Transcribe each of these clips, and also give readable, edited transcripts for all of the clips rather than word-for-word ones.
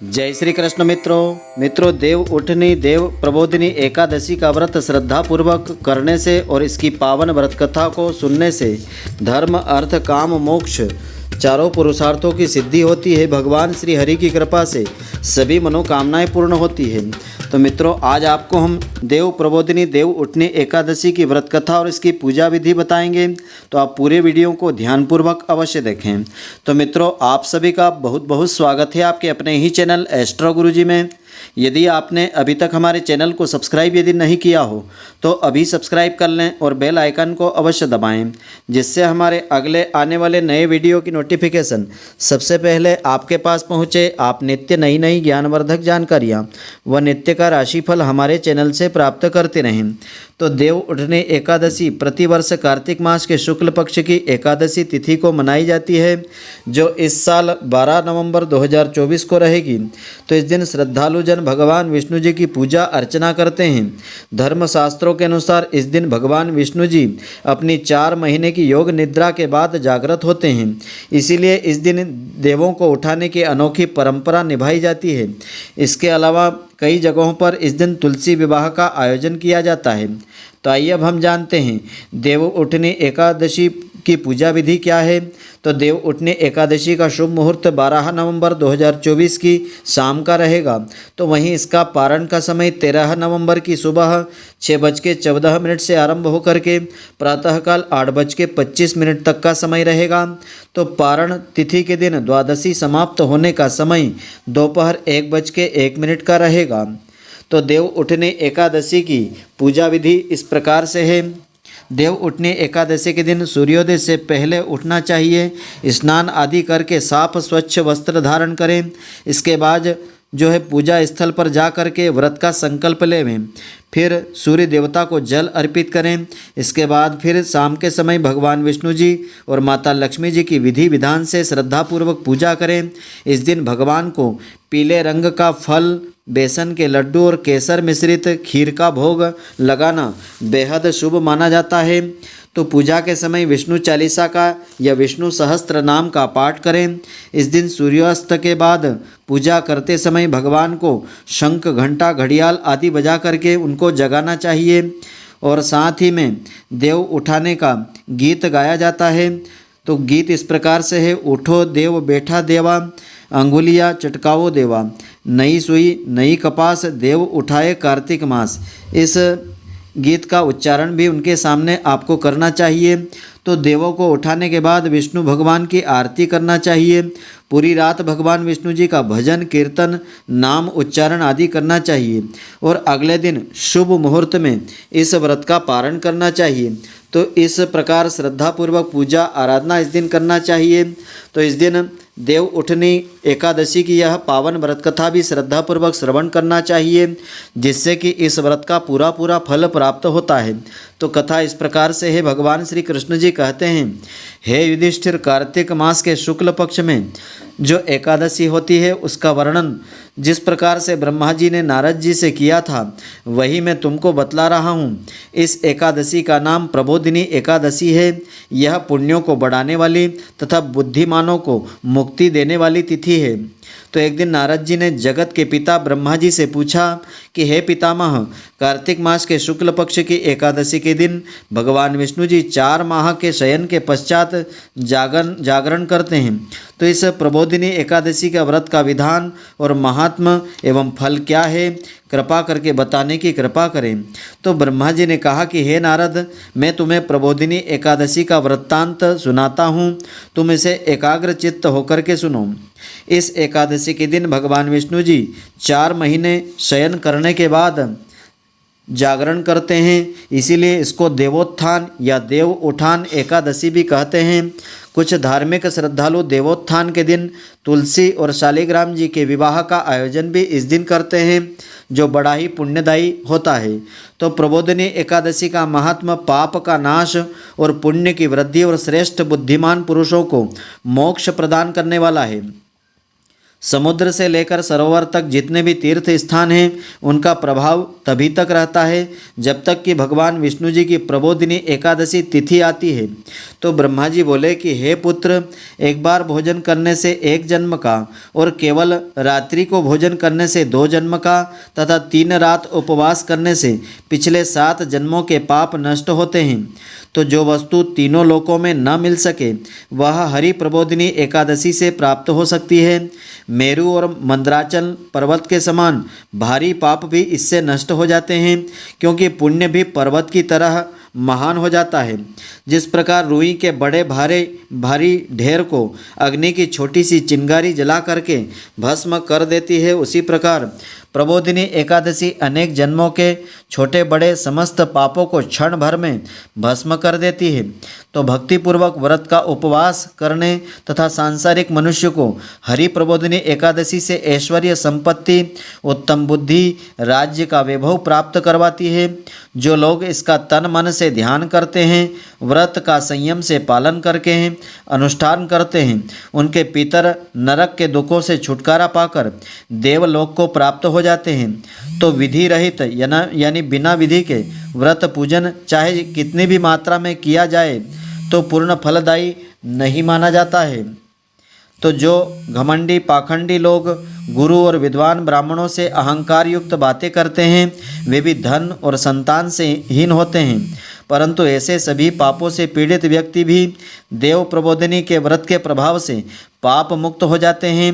जय श्री कृष्ण मित्रों देव उठनी देव प्रबोधिनी एकादशी का व्रत श्रद्धा पूर्वक करने से और इसकी पावन व्रत कथा को सुनने से धर्म अर्थ काम मोक्ष चारों पुरुषार्थों की सिद्धि होती है। भगवान श्री हरि की कृपा से सभी मनोकामनाएं पूर्ण होती है। तो मित्रों, आज आपको हम देव प्रबोधिनी देव उठनी एकादशी की व्रत कथा और इसकी पूजा विधि बताएंगे, तो आप पूरे वीडियो को ध्यानपूर्वक अवश्य देखें। तो मित्रों, आप सभी का बहुत बहुत स्वागत है आपके अपने ही चैनल एस्ट्रो गुरुजी में। यदि आपने अभी तक हमारे चैनल को सब्सक्राइब यदि नहीं किया हो तो अभी सब्सक्राइब कर लें और बेल आइकन को अवश्य दबाएं, जिससे हमारे अगले आने वाले नए वीडियो की नोटिफिकेशन सबसे पहले आपके पास पहुंचे। आप नित्य नई नई ज्ञानवर्धक जानकारियां व नित्य का राशिफल हमारे चैनल से प्राप्त करते रहें। तो देव उठनी एकादशी प्रतिवर्ष कार्तिक मास के शुक्ल पक्ष की एकादशी तिथि को मनाई जाती है, जो इस साल 12 नवंबर 2024 को रहेगी। तो इस दिन श्रद्धालु जन भगवान विष्णु जी की पूजा अर्चना करते हैं। धर्मशास्त्रों के अनुसार इस दिन भगवान विष्णु जी अपनी 4 महीने की योग निद्रा के बाद जागृत होते हैं, इसीलिए इस दिन देवों को उठाने की अनोखी परंपरा निभाई जाती है। इसके अलावा कई जगहों पर इस दिन तुलसी विवाह का आयोजन किया जाता है। तो आइए अब हम जानते हैं देव उठनी एकादशी की पूजा विधि क्या है। तो देव उठनी एकादशी का शुभ मुहूर्त 12 नवंबर 2024 की शाम का रहेगा। तो वहीं इसका पारण का समय 13 नवंबर की सुबह 6:14 से आरंभ होकर के प्रातःकाल 8:25 तक का समय रहेगा। तो पारण तिथि के दिन द्वादशी समाप्त होने का समय दोपहर 1:01 का रहेगा। तो देव उठनी एकादशी की पूजा विधि इस प्रकार से है। देव उठनी एकादशी के दिन सूर्योदय से पहले उठना चाहिए। स्नान आदि करके साफ स्वच्छ वस्त्र धारण करें। इसके बाद जो है पूजा स्थल पर जा कर के व्रत का संकल्प लें। फिर सूर्य देवता को जल अर्पित करें। इसके बाद फिर शाम के समय भगवान विष्णु जी और माता लक्ष्मी जी की विधि विधान से श्रद्धापूर्वक पूजा करें। इस दिन भगवान को पीले रंग का फल, बेसन के लड्डू और केसर मिश्रित खीर का भोग लगाना बेहद शुभ माना जाता है। तो पूजा के समय विष्णु चालीसा का या विष्णु सहस्त्र नाम का पाठ करें। इस दिन सूर्यास्त के बाद पूजा करते समय भगवान को शंख, घंटा, घड़ियाल आदि बजा करके उनको जगाना चाहिए। और साथ ही में देव उठाने का गीत गाया जाता है। तो गीत इस प्रकार से है: उठो देव बैठा देवा, अंगुलियाँ चटकाओ देवा, नई सुई नई कपास, देव उठाए कार्तिक मास। इस गीत का उच्चारण भी उनके सामने आपको करना चाहिए। तो देवों को उठाने के बाद विष्णु भगवान की आरती करना चाहिए। पूरी रात भगवान विष्णु जी का भजन, कीर्तन, नाम उच्चारण आदि करना चाहिए। और अगले दिन शुभ मुहूर्त में इस व्रत का पारण करना चाहिए। तो इस प्रकार श्रद्धापूर्वक पूजा आराधना इस दिन करना चाहिए। तो इस दिन देव उठनी एकादशी की यह पावन व्रत कथा भी श्रद्धापूर्वक श्रवण करना चाहिए, जिससे कि इस व्रत का पूरा फल प्राप्त होता है। तो कथा इस प्रकार से है। भगवान श्री कृष्ण जी कहते हैं, हे युधिष्ठिर, कार्तिक मास के शुक्ल पक्ष में जो एकादशी होती है उसका वर्णन जिस प्रकार से ब्रह्मा जी ने नारद जी से किया था वही मैं तुमको बतला रहा हूँ। इस एकादशी का नाम प्रबोधिनी एकादशी है। यह पुण्यों को बढ़ाने वाली तथा बुद्धिमानों को मुक्ति देने वाली तिथि है। तो एक दिन नारद जी ने जगत के पिता ब्रह्मा जी से पूछा कि हे पितामह, कार्तिक मास के शुक्ल पक्ष की एकादशी के दिन भगवान विष्णु जी 4 माह के शयन के पश्चात जागरण करते हैं। तो इस प्रबोधिनी एकादशी का व्रत का विधान और महात्म एवं फल क्या है, कृपा करके बताने की कृपा करें। तो ब्रह्मा जी ने कहा कि हे नारद, मैं तुम्हें प्रबोधिनी एकादशी का वृत्तांत सुनाता हूँ, तुम इसे एकाग्र चित्त होकर के सुनो। इस एकादशी के दिन भगवान विष्णु जी 4 महीने शयन करने के बाद जागरण करते हैं, इसीलिए इसको देवोत्थान या देव उठान एकादशी भी कहते हैं। कुछ धार्मिक श्रद्धालु देवोत्थान के दिन तुलसी और शालिग्राम जी के विवाह का आयोजन भी इस दिन करते हैं, जो बड़ा ही पुण्यदायी होता है। तो प्रबोधिनी एकादशी का महात्मा पाप का नाश और पुण्य की वृद्धि और श्रेष्ठ बुद्धिमान पुरुषों को मोक्ष प्रदान करने वाला है। समुद्र से लेकर सरोवर तक जितने भी तीर्थ स्थान हैं उनका प्रभाव तभी तक रहता है जब तक कि भगवान विष्णु जी की प्रबोधिनी एकादशी तिथि आती है। तो ब्रह्मा जी बोले कि हे पुत्र, एक बार भोजन करने से 1 जन्म का और केवल रात्रि को भोजन करने से 2 जन्म का तथा 3 रात उपवास करने से पिछले 7 जन्मों के पाप नष्ट होते हैं। तो जो वस्तु तीनों लोकों में न मिल सके वह हरि प्रबोधिनी एकादशी से प्राप्त हो सकती है। मेरु और मंदराचल पर्वत के समान भारी पाप भी इससे नष्ट हो जाते हैं, क्योंकि पुण्य भी पर्वत की तरह महान हो जाता है। जिस प्रकार रुई के बड़े भारी ढेर को अग्नि की छोटी सी चिंगारी जला करके भस्म कर देती है, उसी प्रकार प्रबोधिनी एकादशी अनेक जन्मों के छोटे बड़े समस्त पापों को क्षण भर में भस्म कर देती है। तो भक्तिपूर्वक व्रत का उपवास करने तथा सांसारिक मनुष्य को हरि प्रबोधिनी एकादशी से ऐश्वर्य, संपत्ति, उत्तम बुद्धि, राज्य का वैभव प्राप्त करवाती है। जो लोग इसका तन मन से ध्यान करते हैं, व्रत का संयम से पालन करके हैं, अनुष्ठान करते हैं, उनके पितर नरक के दुखों से छुटकारा पाकर देवलोक को प्राप्त हो जाते हैं। तो विधि रहित यानी बिना विधि के व्रत पूजन चाहे कितनी भी मात्रा में किया जाए तो पूर्ण फलदायी नहीं माना जाता है। तो जो घमंडी पाखंडी लोग गुरु और विद्वान ब्राह्मणों से अहंकार युक्त बातें करते हैं, वे भी धन और संतान से हीन होते हैं। परंतु ऐसे सभी पापों से पीड़ित व्यक्ति भी देव प्रबोधिनी के व्रत के प्रभाव से पाप मुक्त हो जाते हैं।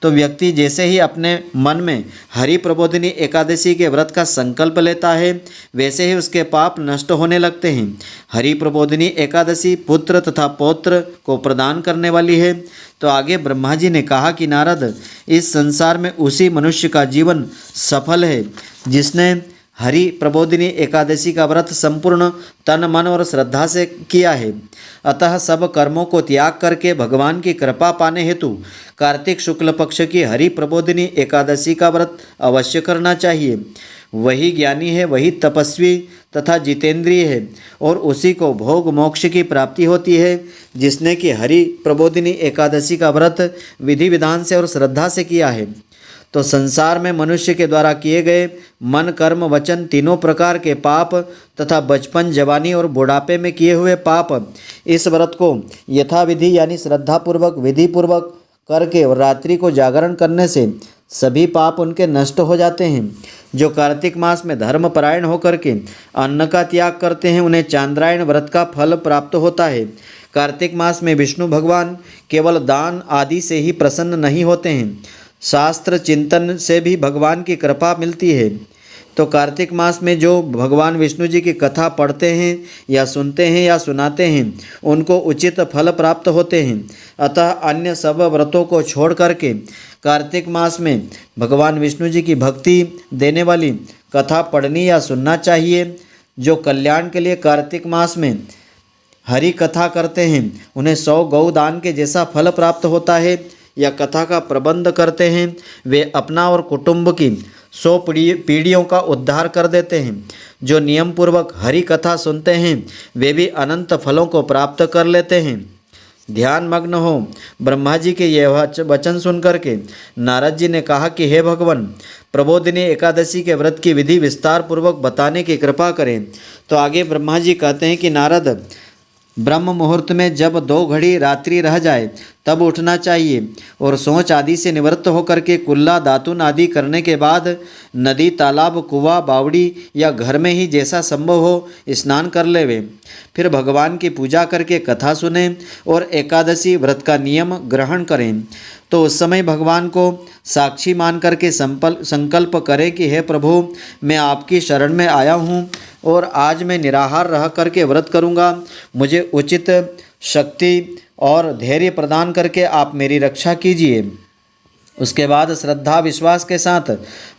तो व्यक्ति जैसे ही अपने मन में हरि प्रबोधिनी एकादशी के व्रत का संकल्प लेता है, वैसे ही उसके पाप नष्ट होने लगते हैं। हरि प्रबोधिनी एकादशी पुत्र तथा पौत्र को प्रदान करने वाली है। तो आगे ब्रह्मा जी ने कहा कि नारद, इस संसार में उसी मनुष्य का जीवन सफल है जिसने हरि प्रबोधिनी एकादशी का व्रत संपूर्ण तन मन और श्रद्धा से किया है। अतः सब कर्मों को त्याग करके भगवान की कृपा पाने हेतु कार्तिक शुक्ल पक्ष की हरि प्रबोधिनी एकादशी का व्रत अवश्य करना चाहिए। वही ज्ञानी है, वही तपस्वी तथा जितेंद्रिय है और उसी को भोग मोक्ष की प्राप्ति होती है, जिसने कि हरि प्रबोधिनी एकादशी का व्रत विधि विधान से और श्रद्धा से किया है। तो संसार में मनुष्य के द्वारा किए गए मन, कर्म, वचन तीनों प्रकार के पाप तथा बचपन, जवानी और बुढ़ापे में किए हुए पाप, इस व्रत को यथाविधि यानी श्रद्धापूर्वक विधिपूर्वक करके और रात्रि को जागरण करने से सभी पाप उनके नष्ट हो जाते हैं। जो कार्तिक मास में धर्मपरायण होकर के अन्न का त्याग करते हैं, उन्हें चांद्रायण व्रत का फल प्राप्त होता है। कार्तिक मास में विष्णु भगवान केवल दान आदि से ही प्रसन्न नहीं होते हैं, शास्त्र चिंतन से भी भगवान की कृपा मिलती है। तो कार्तिक मास में जो भगवान विष्णु जी की कथा पढ़ते हैं या सुनते हैं या सुनाते हैं, उनको उचित फल प्राप्त होते हैं। अतः अन्य सब व्रतों को छोड़ करके कार्तिक मास में भगवान विष्णु जी की भक्ति देने वाली कथा पढ़नी या सुनना चाहिए। जो कल्याण के लिए कार्तिक मास में हरि कथा करते हैं, उन्हें 100 गौ दान के जैसा फल प्राप्त होता है। या कथा का प्रबंध करते हैं, वे अपना और कुटुंब की 100 पीढ़ियों का उद्धार कर देते हैं। जो नियम पूर्वक हरि कथा सुनते हैं, वे भी अनंत फलों को प्राप्त कर लेते हैं। ध्यान मग्न हो ब्रह्मा जी के यह वचन सुनकर के नारद जी ने कहा कि हे भगवान, प्रबोधिनी एकादशी के व्रत की विधि विस्तार पूर्वक बताने की कृपा करें। तो आगे ब्रह्मा जी कहते हैं कि नारद, ब्रह्म मुहूर्त में जब 2 घड़ी रात्रि रह जाए तब उठना चाहिए और सोच आदि से निवृत्त होकर के कुल्ला दातुन आदि करने के बाद नदी, तालाब, कुआं, बावड़ी या घर में ही जैसा संभव हो स्नान कर लेवे। फिर भगवान की पूजा करके कथा सुने और एकादशी व्रत का नियम ग्रहण करें। तो उस समय भगवान को साक्षी मान करके संकल्प करें कि हे प्रभु, मैं आपकी शरण में आया हूँ और आज मैं निराहार रह करके व्रत करूँगा। मुझे उचित शक्ति और धैर्य प्रदान करके आप मेरी रक्षा कीजिए। उसके बाद श्रद्धा विश्वास के साथ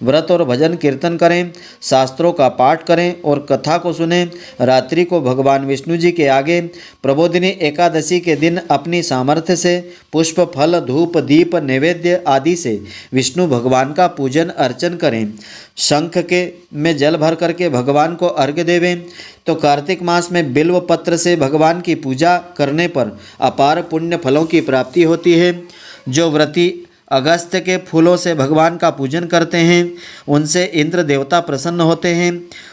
व्रत और भजन कीर्तन करें, शास्त्रों का पाठ करें और कथा को सुनें। रात्रि को भगवान विष्णु जी के आगे प्रबोधिनी एकादशी के दिन अपनी सामर्थ्य से पुष्प, फल, धूप, दीप, नैवेद्य आदि से विष्णु भगवान का पूजन अर्चन करें। शंख के में जल भर करके भगवान को अर्घ्य देवें। तो कार्तिक मास में बिल्व पत्र से भगवान की पूजा करने पर अपार पुण्य फलों की प्राप्ति होती है। जो व्रती अगस्त्य के फूलों से भगवान का पूजन करते हैं, उनसे इंद्र देवता प्रसन्न होते हैं।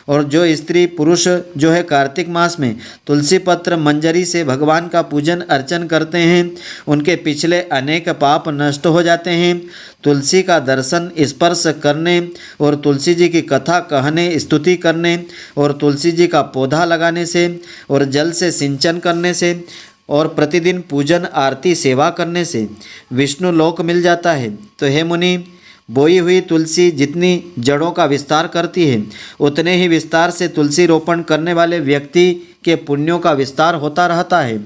और जो स्त्री पुरुष जो है कार्तिक मास में तुलसी पत्र मंजरी से भगवान का पूजन अर्चन करते हैं, उनके पिछले अनेक पाप नष्ट हो जाते हैं। तुलसी का दर्शन स्पर्श करने और तुलसी जी की कथा कहने, स्तुति करने और तुलसी जी का पौधा लगाने से और जल से सिंचन करने से और प्रतिदिन पूजन आरती सेवा करने से विष्णु लोक मिल जाता है। तो हे मुनि, बोई हुई तुलसी जितनी जड़ों का विस्तार करती है, उतने ही विस्तार से तुलसी रोपण करने वाले व्यक्ति के पुण्यों का विस्तार होता रहता है।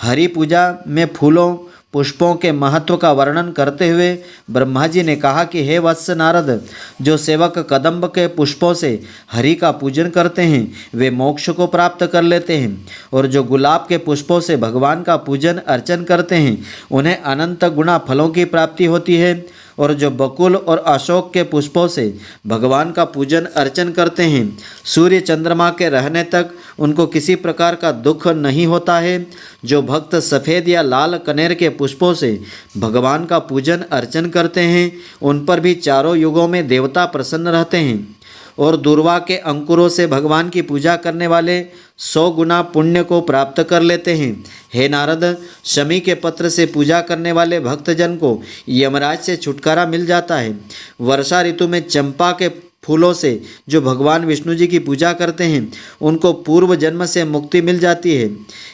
हरि पूजा में फूलों पुष्पों के महत्व का वर्णन करते हुए ब्रह्मा जी ने कहा कि हे वत्स नारद, जो सेवक कदम्ब के पुष्पों से हरि का पूजन करते हैं वे मोक्ष को प्राप्त कर लेते हैं, और जो गुलाब के पुष्पों से भगवान का पूजन अर्चन करते हैं उन्हें अनंत गुना फलों की प्राप्ति होती है। और जो बकुल और अशोक के पुष्पों से भगवान का पूजन अर्चन करते हैं, सूर्य चंद्रमा के रहने तक उनको किसी प्रकार का दुख नहीं होता है। जो भक्त सफ़ेद या लाल कनेर के पुष्पों से भगवान का पूजन अर्चन करते हैं, उन पर भी चारों युगों में देवता प्रसन्न रहते हैं। और दूर्वा के अंकुरों से भगवान की पूजा करने वाले 100 गुना पुण्य को प्राप्त कर लेते हैं। हे नारद, शमी के पत्र से पूजा करने वाले भक्तजन को यमराज से छुटकारा मिल जाता है। वर्षा ऋतु में चंपा के फूलों से जो भगवान विष्णु जी की पूजा करते हैं उनको पूर्व जन्म से मुक्ति मिल जाती है।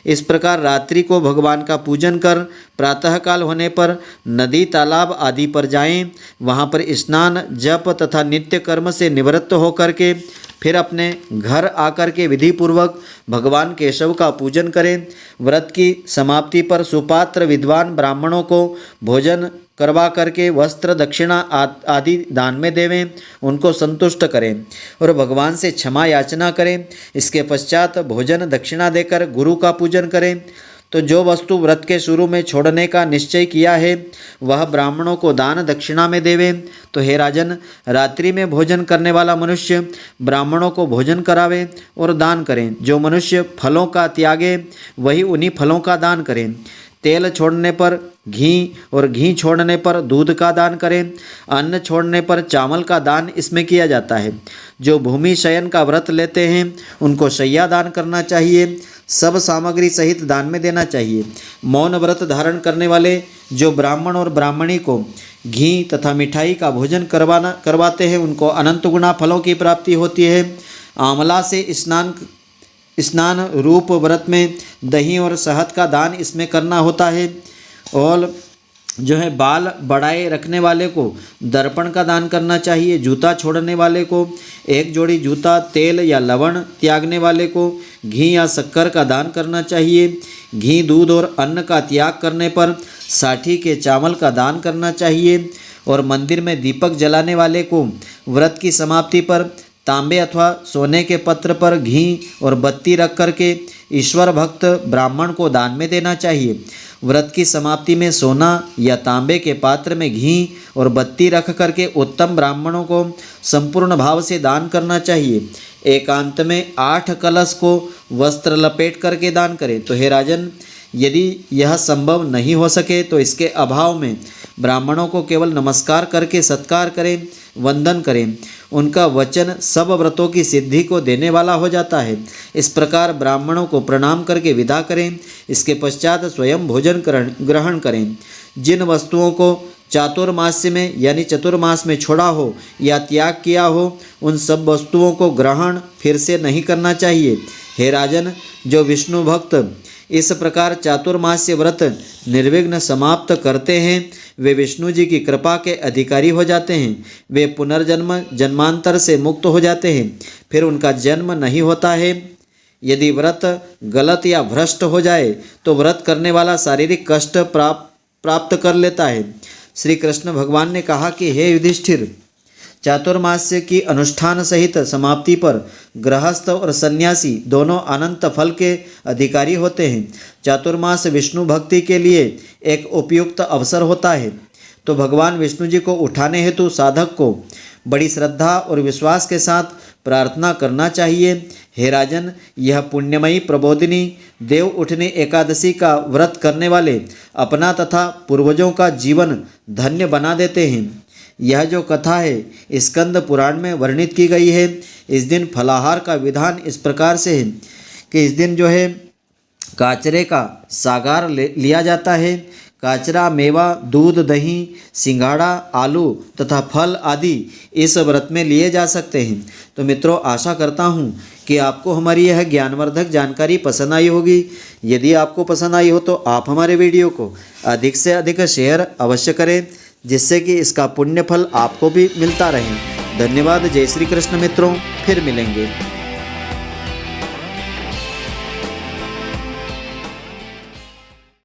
इस प्रकार रात्रि को भगवान का पूजन कर प्रातःकाल होने पर नदी तालाब आदि पर जाएं, वहाँ पर स्नान जप तथा नित्य कर्म से निवृत्त होकर के फिर अपने घर आकर के विधि पूर्वक भगवान केशव का पूजन करें। व्रत की समाप्ति पर सुपात्र विद्वान ब्राह्मणों को भोजन करवा करके वस्त्र दक्षिणा आदि दान में देवें, उनको संतुष्ट करें और भगवान से क्षमा याचना करें। इसके पश्चात भोजन दक्षिणा देकर गुरु का पूजन करें। तो जो वस्तु व्रत के शुरू में छोड़ने का निश्चय किया है वह ब्राह्मणों को दान दक्षिणा में देवें। तो हे राजन, रात्रि में भोजन करने वाला मनुष्य ब्राह्मणों को भोजन करावे और दान करें। जो मनुष्य फलों का त्यागे वही उन्हीं फलों का दान करें। तेल छोड़ने पर घी और घी छोड़ने पर दूध का दान करें। अन्न छोड़ने पर चावल का दान इसमें किया जाता है। जो भूमि शयन का व्रत लेते हैं उनको शैया दान करना चाहिए। सब सामग्री सहित दान में देना चाहिए। मौन व्रत धारण करने वाले जो ब्राह्मण और ब्राह्मणी को घी तथा मिठाई का भोजन करवाते हैं उनको अनंत गुना फलों की प्राप्ति होती है। आंवला से स्नान रूप व्रत में दही और शहद का दान इसमें करना होता है। और जो है बाल बढ़ाए रखने वाले को दर्पण का दान करना चाहिए। जूता छोड़ने वाले को एक जोड़ी जूता, तेल या लवण त्यागने वाले को घी या शक्कर का दान करना चाहिए। घी, दूध और अन्न का त्याग करने पर 60 के चावल का दान करना चाहिए। और मंदिर में दीपक जलाने वाले को व्रत की समाप्ति पर तांबे अथवा सोने के पत्र पर घी और बत्ती रख करके ईश्वर भक्त ब्राह्मण को दान में देना चाहिए। व्रत की समाप्ति में सोना या तांबे के पात्र में घी और बत्ती रख करके उत्तम ब्राह्मणों को संपूर्ण भाव से दान करना चाहिए। एकांत में 8 कलश को वस्त्र लपेट करके दान करें। तो हे राजन, यदि यह संभव नहीं हो सके तो इसके अभाव में ब्राह्मणों को केवल नमस्कार करके सत्कार करें, वंदन करें। उनका वचन सब व्रतों की सिद्धि को देने वाला हो जाता है। इस प्रकार ब्राह्मणों को प्रणाम करके विदा करें। इसके पश्चात स्वयं भोजन ग्रहण करें। जिन वस्तुओं को चातुर्मास्य में यानी चतुर्मास में छोड़ा हो या त्याग किया हो उन सब वस्तुओं को ग्रहण फिर से नहीं करना चाहिए। हे राजन, जो विष्णु भक्त इस प्रकार चातुर्मास्य व्रत निर्विघ्न समाप्त करते हैं वे विष्णु जी की कृपा के अधिकारी हो जाते हैं। वे पुनर्जन्म जन्मांतर से मुक्त हो जाते हैं, फिर उनका जन्म नहीं होता है। यदि व्रत गलत या भ्रष्ट हो जाए तो व्रत करने वाला शारीरिक कष्ट प्राप्त कर लेता है। श्री कृष्ण भगवान ने कहा कि हे युधिष्ठिर, चातुर्मास्य की अनुष्ठान सहित समाप्ति पर गृहस्थ और सन्यासी दोनों अनंत फल के अधिकारी होते हैं। चातुर्मास विष्णु भक्ति के लिए एक उपयुक्त अवसर होता है। तो भगवान विष्णु जी को उठाने हेतु साधक को बड़ी श्रद्धा और विश्वास के साथ प्रार्थना करना चाहिए। हे राजन, यह पुण्यमयी प्रबोधिनी देव उठनी एकादशी का व्रत करने वाले अपना तथा पूर्वजों का जीवन धन्य बना देते हैं। यह जो कथा है स्कंद पुराण में वर्णित की गई है। इस दिन फलाहार का विधान इस प्रकार से है कि इस दिन जो है काचरे का सागार लिया जाता है। काचरा, मेवा, दूध, दही, सिंघाड़ा, आलू तथा फल आदि इस व्रत में लिए जा सकते हैं। तो मित्रों, आशा करता हूँ कि आपको हमारी यह ज्ञानवर्धक जानकारी पसंद आई होगी। यदि आपको पसंद आई हो तो आप हमारे वीडियो को अधिक से अधिक शेयर अवश्य करें, जिससे कि इसका पुण्य फल आपको भी मिलता रहे। धन्यवाद। जय श्री कृष्ण मित्रों, फिर मिलेंगे।